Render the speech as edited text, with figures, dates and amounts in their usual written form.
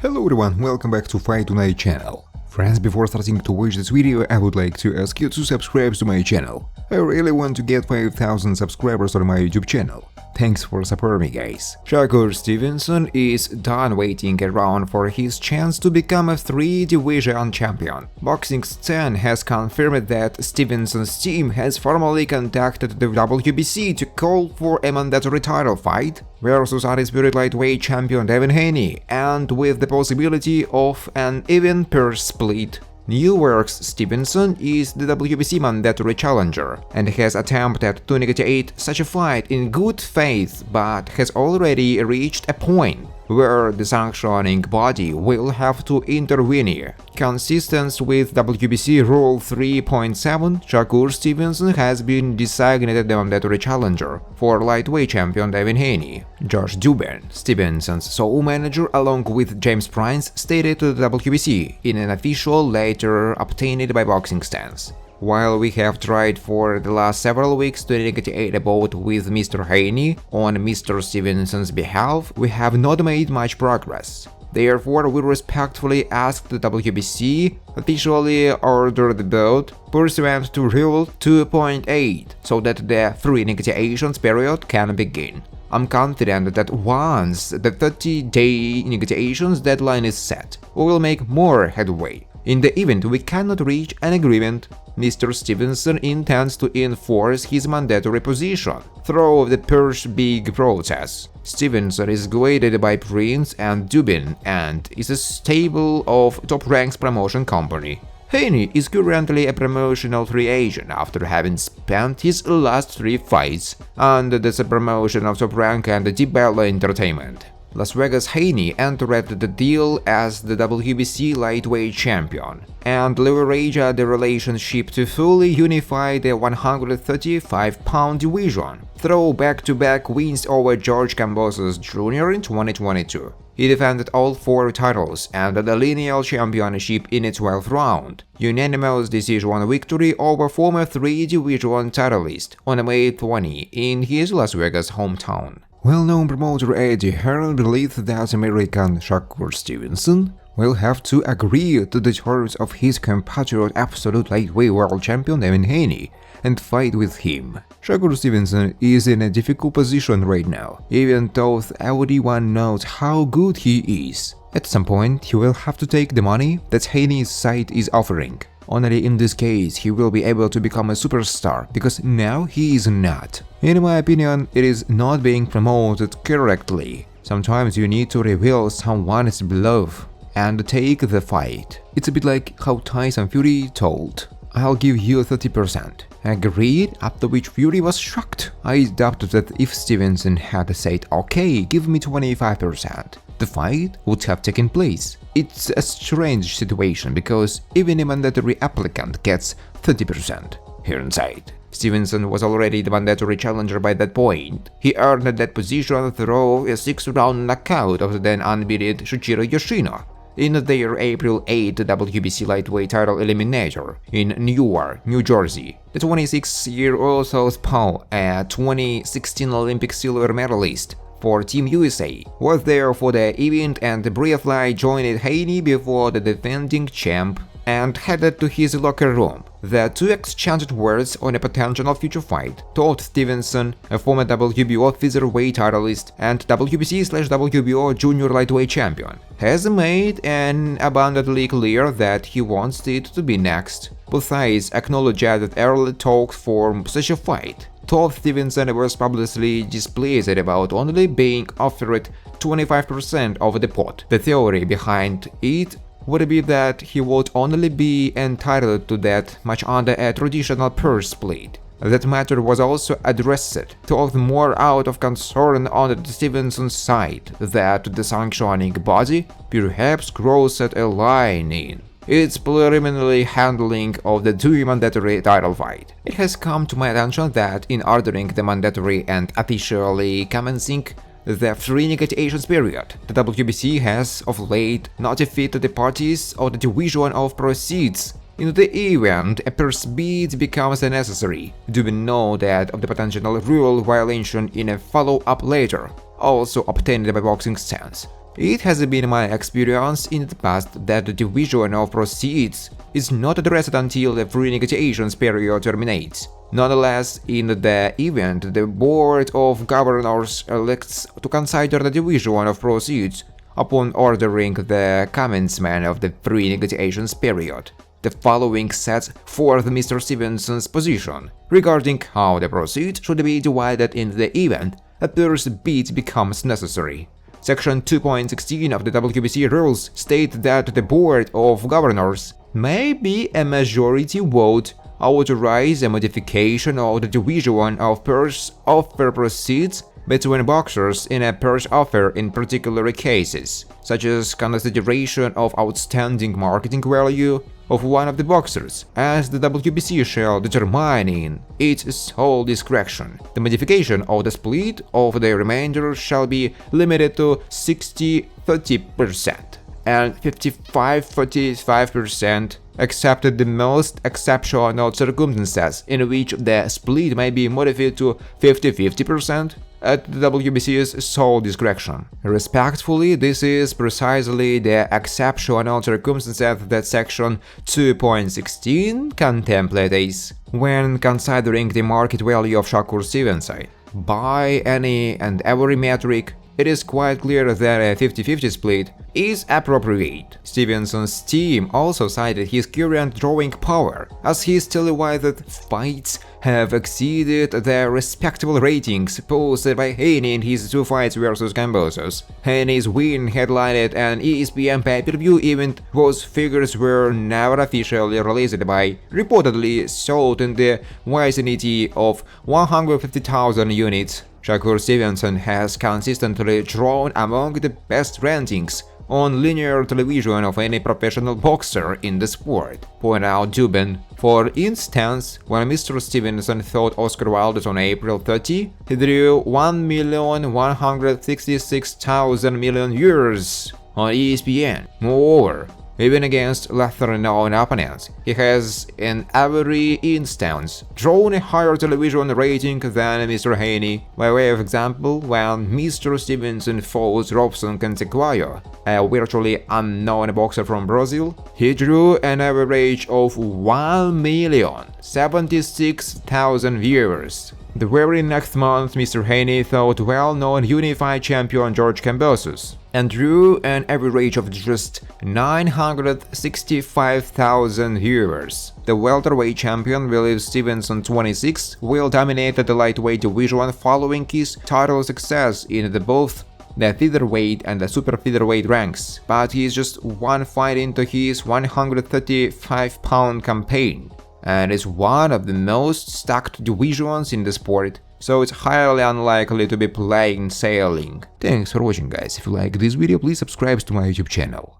Hello everyone, welcome back to Fight Tonight channel. Friends, before starting to watch this video, I would like to ask you to subscribe to my channel. I really want to get 5,000 subscribers on my YouTube channel. Thanks for supporting me, guys. Shakur Stevenson is done waiting around for his chance to become a 3-division champion. Boxing Stan has confirmed that Stevenson's team has formally contacted the WBC to call for a mandatory title fight versus undisputed lightweight champion Devin Haney, and with the possibility of an even purse split. New York's Stevenson is the WBC mandatory challenger and has attempted to negotiate such a fight in good faith, but has already reached a point where the sanctioning body will have to intervene. Consistent with WBC Rule 3.7, Shakur Stevenson has been designated the mandatory challenger for lightweight champion Devin Haney. Josh Dubin, Stevenson's sole manager, along with James Prince, stated to the WBC in an official letter obtained by Boxing Stance. While we have tried for the last several weeks to negotiate a bout with Mr. Haney on Mr. Stevenson's behalf, we have not made much progress. Therefore, we respectfully ask the WBC officially order the bout pursuant to Rule 2.8 so that the free negotiations period can begin. I'm confident that once the 30-day negotiations deadline is set, we will make more headway. In the event we cannot reach an agreement, Mr. Stevenson intends to enforce his mandatory position through the purse bid process. Stevenson is graded by Prince and Dubin and is a stable of Top Rank's promotion company. Haney is currently a promotional free agent after having spent his last 3 fights under the promotion of Top Rank and Deep Bella Entertainment. Las Vegas Haney entered the deal as the WBC lightweight champion and leveraged the relationship to fully unify the 135-pound division through back-to-back wins over George Kambosos Jr. in 2022. He defended all 4 titles and the lineal championship in its 12th round, unanimous decision victory over former 3-division titleist on May 20 in his Las Vegas hometown. Well-known promoter Eddie Hearn believes that American Shakur Stevenson will have to agree to the terms of his compatriot absolute lightweight world champion Devin Haney and fight with him. Shakur Stevenson is in a difficult position right now, even though everyone knows how good he is. At some point, he will have to take the money that Haney's side is offering. Only in this case he will be able to become a superstar, because now he is not. In my opinion, it is not being promoted correctly. Sometimes you need to reveal someone's bluff and take the fight. It's a bit like how Tyson Fury told, "I'll give you 30%. Agreed, after which Fury was shocked. I doubted that if Stevenson had said, "Okay, give me 25%, the fight would have taken place. It's a strange situation because even a mandatory applicant gets 30%. Hearn said. Stevenson was already the mandatory challenger by that point. He earned that position through a 6th-round knockout of the then unbeaten Shuichiro Yoshino in their April 8 WBC lightweight title eliminator in Newark, New Jersey. The 26-year-old southpaw, a 2016 Olympic silver medalist for Team USA, was there for the event and briefly joined Haney before the defending champ and headed to his locker room. The two exchanged words on a potential future fight. Todd Stevenson, a former WBO featherweight titleist and WBC/WBO junior lightweight champion, has made an abundantly clear that he wants it to be next. Both sides acknowledged that early talks for such a fight. Todd Stevenson was publicly displeased about only being offered 25% of the pot. The theory behind it would be that he would only be entitled to that much under a traditional purse split. That matter was also addressed, told more out of concern on the Stevenson side that the sanctioning body perhaps crossed a line in its preliminary handling of the 2 mandatory title fight. It has come to my attention that in ordering the mandatory and officially commencing the free negotiations period, the WBC has of late notified the parties of the division of proceeds. In the event a purse bid becomes necessary, do we know that of the potential rule violation in a follow-up letter, also obtained by Boxing Stance. It has been my experience in the past that the division of proceeds is not addressed until the free negotiations period terminates. Nonetheless, in the event the Board of Governors elects to consider the division of proceeds upon ordering the commencement of the free negotiations period, the following sets forth Mr. Stevenson's position regarding how the proceeds should be divided in the event a first bid becomes necessary. Section 2.16 of the WBC rules state that the Board of Governors may be a majority vote authorize a modification of the division of purse offer proceeds between boxers in a purse offer in particular cases, such as consideration of outstanding marketing value of one of the boxers, as the WBC shall determine in its sole discretion. The modification of the split of the remainder shall be limited to 60-30% and 55-45%, except the most exceptional circumstances in which the split may be modified to 50-50%. At the WBC's sole discretion. Respectfully, this is precisely the exceptional circumstance that Section 2.16 contemplates when considering the market value of Shakur Stevenson. By any and every metric, it is quite clear that a 50-50 split is appropriate. Stevenson's team also cited his current drawing power, as his televised fights have exceeded the respectable ratings posted by Haney in his 2 fights versus Kambosos. Haney's win headlined an ESPN pay-per-view event whose figures were never officially released by reportedly sold in the vicinity of 150,000 units. Shakur Stevenson has consistently drawn among the best ratings on linear television of any professional boxer in the sport, pointed out Dubin. For instance, when Mr. Stevenson fought Oscar Wilde on April 30, he drew 1,166,000 million viewers on ESPN. Moreover, even against lesser-known opponents, he has, in every instance, drawn a higher television rating than Mr. Haney. By way of example, when Mr. Stevenson fought Robson Cansequayo, a virtually unknown boxer from Brazil, he drew an average of 1,076,000 viewers. The very next month, Mr. Haney fought well-known unified champion George Kambosos and drew an average of just 965,000 viewers. The welterweight champion believes Stevenson, 26, will dominate the lightweight division following his title success in both the featherweight and the super featherweight ranks, but he is just one fight into his 135-pound campaign and is one of the most stacked divisions in the sport, so it's highly unlikely to be plain sailing. Thanks for watching, guys. If you like this video, please subscribe to my YouTube channel.